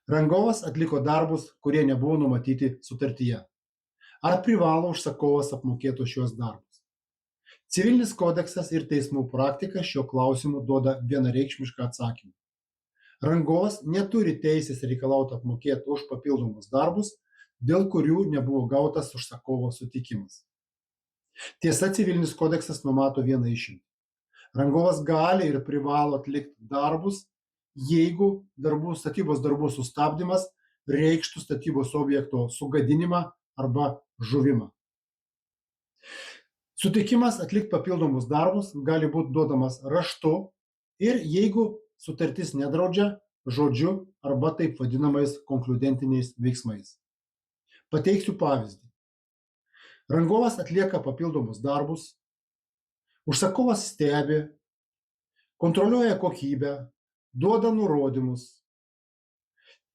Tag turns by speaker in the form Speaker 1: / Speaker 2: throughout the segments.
Speaker 1: Rangovas atliko darbus, kurie nebuvo numatyti sutartyje. Ar privalo užsakovas apmokėti šios darbus? Civilinis kodeksas ir teismų praktika šiuo klausimu duoda vienareikšmišką atsakymą. Rangovas neturi teisės reikalauti apmokėti už papildomus darbus, dėl kurių nebuvo gautas užsakovo sutikimas. Tiesa, civilinis kodeksas numato vieną išimtį. Rangovas gali ir privalo atlikti darbus, jeigu statybos darbų sustabdymas reikštų statybos objekto sugadinimą arba žuvimą. Sutikimas atlikti papildomus darbus gali būti duodamas raštu ir jeigu sutartis nedraudžia, žodžiu arba taip vadinamais konkludentiniais veiksmais. Pateiksiu pavyzdį. Rangovas atlieka papildomus darbus, užsakovas stebi, kontroliuoja kokybę, duoda nurodymus.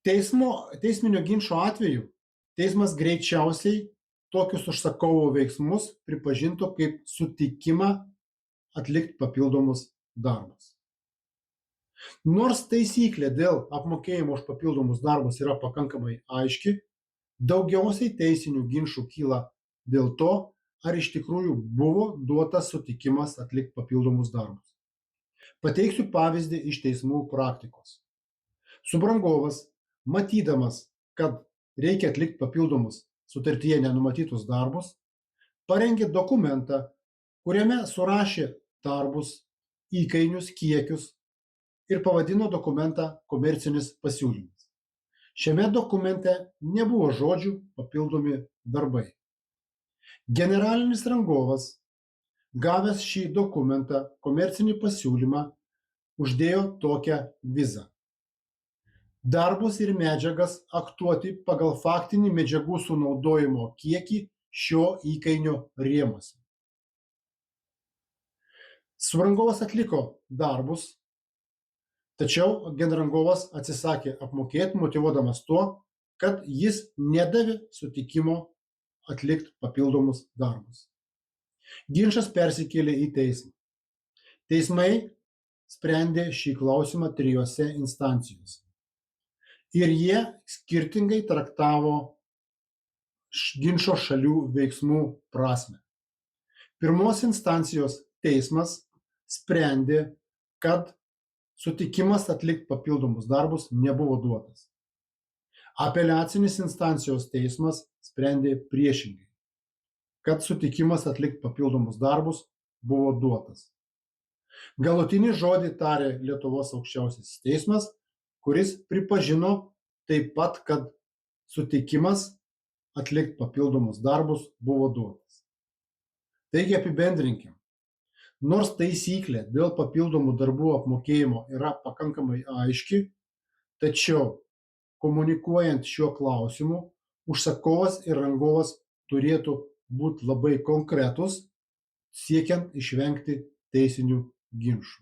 Speaker 1: Teisminio ginčo atveju teismas greičiausiai tokius užsakovo veiksmus pripažintų kaip sutikimą atlikti papildomus darbus. Nors taisyklė dėl apmokėjimo už papildomus darbus yra pakankamai aiški, daugiausiai teisinių ginčų kyla dėl to, ar iš tikrųjų buvo duotas sutikimas atlikti papildomus darbus. Pateiksiu pavyzdį iš teismų praktikos. Subrangovas, matydamas, kad reikia atlikti papildomus sutartyje nenumatytus darbus, parengė dokumentą, kuriame surašė darbus, įkainius, kiekius ir pavadino dokumentą komercinis pasiūlymas. Šiame dokumente nebuvo žodžių papildomi darbai. Generalinis rangovas, gavęs šį dokumentą, komercinį pasiūlymą, uždėjo tokią vizą. Darbus ir medžiagas aktuoti pagal faktinį medžiagų sunaudojimo kiekį šio įkainio rėmuose. Subrangovas atliko darbus, tačiau genrangovas atsisakė apmokėti, motyvuodamas tuo, kad jis nedavė sutikimo atlikti papildomus darbus. Ginčas persikėlė į teismą. Teismai sprendė šį klausimą 3 instancijose. Ir jie skirtingai traktavo ginčo šalių veiksmų prasmę. Pirmos instancijos teismas sprendė, kad sutikimas atlikti papildomus darbus nebuvo duotas. Apeliacinis instancijos teismas sprendė priešingai, kad sutikimas atlikti papildomus darbus buvo duotas. Galutinį žodį tarė Lietuvos aukščiausiasis teismas, kuris pripažino taip pat, kad sutikimas atlikti papildomus darbus buvo duotas. Taigi apibendrinkim. Nors taisyklė dėl papildomų darbų apmokėjimo yra pakankamai aiški, tačiau komunikuojant šiuo klausimu, užsakovas ir rangovas turėtų būti labai konkretūs, siekiant išvengti teisinių ginčų.